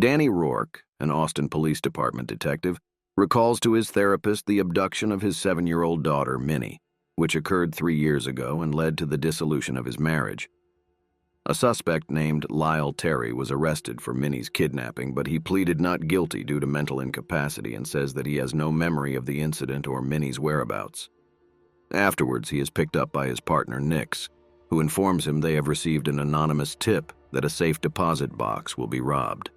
Danny Rourke, an Austin Police Department detective, recalls to his therapist the abduction of his 7-year-old daughter, Minnie, which occurred 3 years ago and led to the dissolution of his marriage. A suspect named Lyle Terry was arrested for Minnie's kidnapping, but he pleaded not guilty due to mental incapacity and says that he has no memory of the incident or Minnie's whereabouts. Afterwards, he is picked up by his partner, Nix, who informs him they have received an anonymous tip that a safe deposit box will be robbed.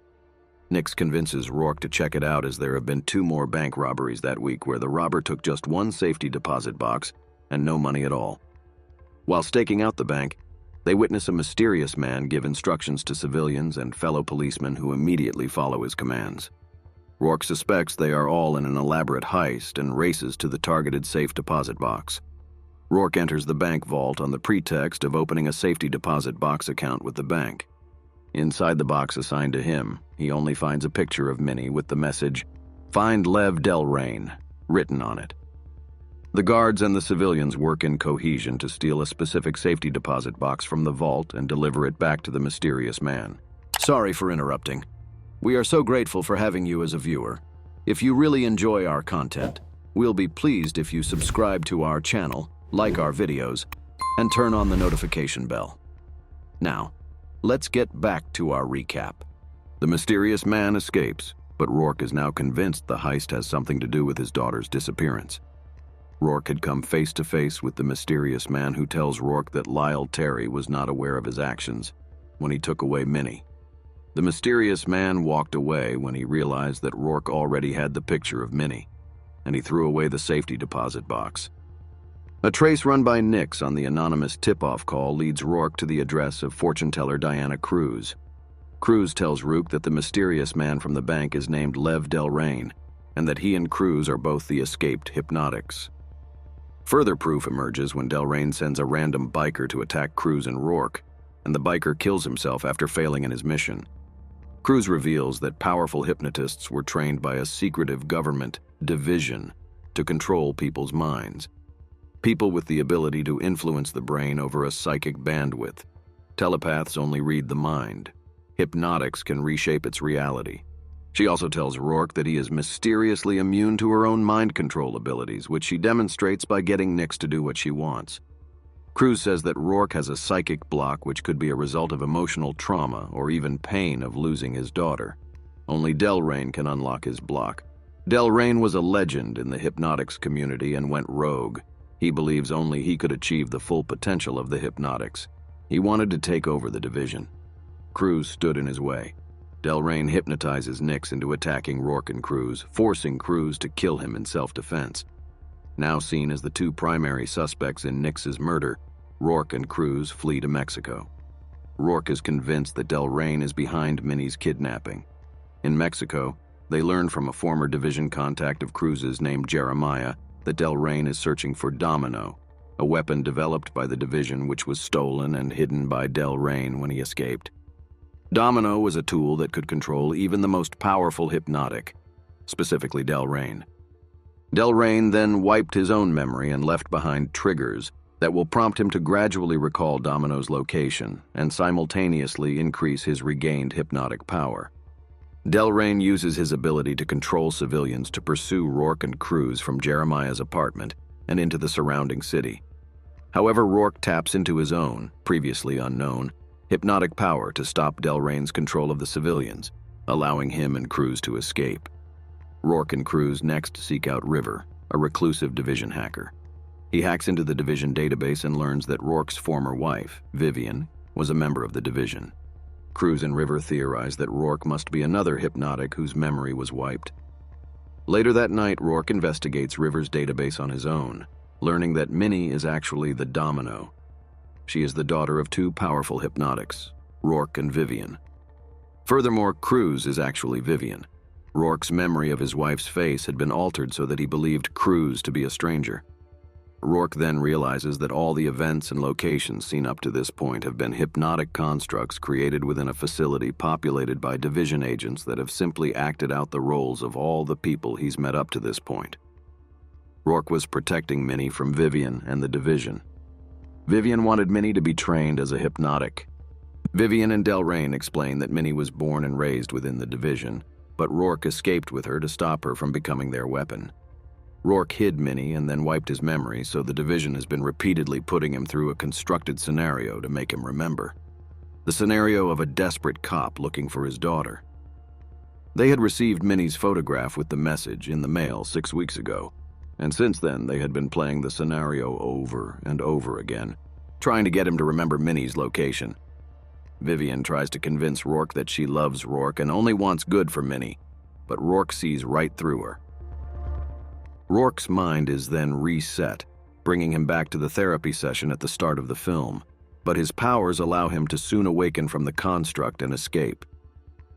Nix convinces Rourke to check it out as there have been 2 more bank robberies that week where the robber took just 1 safety deposit box and no money at all. While staking out the bank, they witness a mysterious man give instructions to civilians and fellow policemen who immediately follow his commands. Rourke suspects they are all in an elaborate heist and races to the targeted safe deposit box. Rourke enters the bank vault on the pretext of opening a safety deposit box account with the bank. Inside the box assigned to him, he only finds a picture of Minnie with the message, "Find Lev Delrain," written on it. The guards and the civilians work in cohesion to steal a specific safety deposit box from the vault and deliver it back to the mysterious man. Sorry for interrupting. We are so grateful for having you as a viewer. If you really enjoy our content, we'll be pleased if you subscribe to our channel, like our videos, and turn on the notification bell. Now, let's get back to our recap. The mysterious man escapes, but Rourke is now convinced the heist has something to do with his daughter's disappearance. Rourke had come face to face with the mysterious man who tells Rourke that Lyle Terry was not aware of his actions when he took away Minnie. The mysterious man walked away when he realized that Rourke already had the picture of Minnie, and he threw away the safety deposit box. A trace run by Nix on the anonymous tip-off call leads Rourke to the address of fortune teller Diana Cruz. Cruz tells Rourke that the mysterious man from the bank is named Lev Delrain, and that he and Cruz are both the escaped Hypnotics. Further proof emerges when Delrain sends a random biker to attack Cruz and Rourke, and the biker kills himself after failing in his mission. Cruz reveals that powerful hypnotists were trained by a secretive government division to control people's minds. People with the ability to influence the brain over a psychic bandwidth. Telepaths only read the mind. Hypnotics can reshape its reality. She also tells Rourke that he is mysteriously immune to her own mind control abilities, which she demonstrates by getting Nix to do what she wants. Cruz says that Rourke has a psychic block which could be a result of emotional trauma or even pain of losing his daughter. Only Delrain can unlock his block. Delrain was a legend in the Hypnotics community and went rogue. He believes only he could achieve the full potential of the Hypnotics. He wanted to take over the division. Cruz stood in his way. Delrain hypnotizes Nix into attacking Rourke and Cruz, forcing Cruz to kill him in self-defense. Now seen as the 2 primary suspects in Nix's murder, Rourke and Cruz flee to Mexico. Rourke is convinced that Delrain is behind Minnie's kidnapping. In Mexico, they learn from a former division contact of Cruz's named Jeremiah that Delrain is searching for domino, a weapon developed by the division which was stolen and hidden by Delrain when he escaped. Domino was a tool that could control even the most powerful hypnotic, specifically Delrain. Delrain then wiped his own memory and left behind triggers that will prompt him to gradually recall Domino's location and simultaneously increase his regained hypnotic power. Delrain uses his ability to control civilians to pursue Rourke and Cruz from Jeremiah's apartment and into the surrounding city. However, Rourke taps into his own, previously unknown, hypnotic power to stop Delrain's control of the civilians, allowing him and Cruz to escape. Rourke and Cruz next seek out River, a reclusive division hacker. He hacks into the division database and learns that Rourke's former wife, Vivian, was a member of the division. Cruz and River theorize that Rourke must be another hypnotic whose memory was wiped. Later that night, Rourke investigates River's database on his own, learning that Minnie is actually the domino. She is the daughter of 2 powerful hypnotics, Rourke and Vivian. Furthermore, Cruz is actually Vivian. Rourke's memory of his wife's face had been altered so that he believed Cruz to be a stranger. Rourke then realizes that all the events and locations seen up to this point have been hypnotic constructs created within a facility populated by division agents that have simply acted out the roles of all the people he's met up to this point. Rourke was protecting Minnie from Vivian and the division. Vivian wanted Minnie to be trained as a hypnotic. Vivian and Delraine explain that Minnie was born and raised within the division, but Rourke escaped with her to stop her from becoming their weapon. Rourke hid Minnie and then wiped his memory, so the division has been repeatedly putting him through a constructed scenario to make him remember. The scenario of a desperate cop looking for his daughter. They had received Minnie's photograph with the message in the mail 6 weeks ago, and since then they had been playing the scenario over and over again, trying to get him to remember Minnie's location. Vivian tries to convince Rourke that she loves Rourke and only wants good for Minnie, but Rourke sees right through her. Rourke's mind is then reset, bringing him back to the therapy session at the start of the film, but his powers allow him to soon awaken from the construct and escape.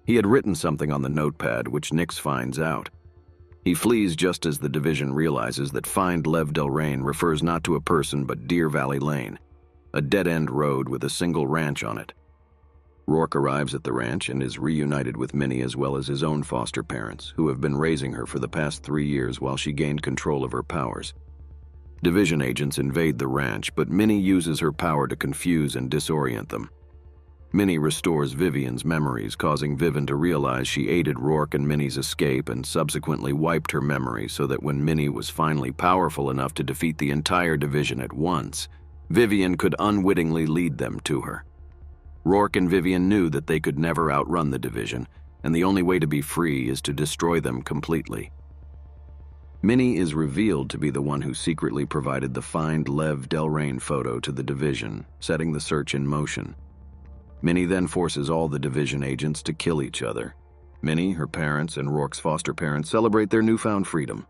He had written something on the notepad, which Nix finds out. He flees just as the division realizes that Find Lev Delraine refers not to a person but Deer Valley Lane, a dead-end road with a single ranch on it. Rourke arrives at the ranch and is reunited with Minnie as well as his own foster parents, who have been raising her for the past 3 years while she gained control of her powers. Division agents invade the ranch, but Minnie uses her power to confuse and disorient them. Minnie restores Vivian's memories, causing Vivian to realize she aided Rourke and Minnie's escape and subsequently wiped her memory so that when Minnie was finally powerful enough to defeat the entire division at once, Vivian could unwittingly lead them to her. Rourke and Vivian knew that they could never outrun the division, and the only way to be free is to destroy them completely. Minnie is revealed to be the one who secretly provided the Find Lev Delraine photo to the division, setting the search in motion. Minnie then forces all the division agents to kill each other. Minnie, her parents, and Rourke's foster parents celebrate their newfound freedom.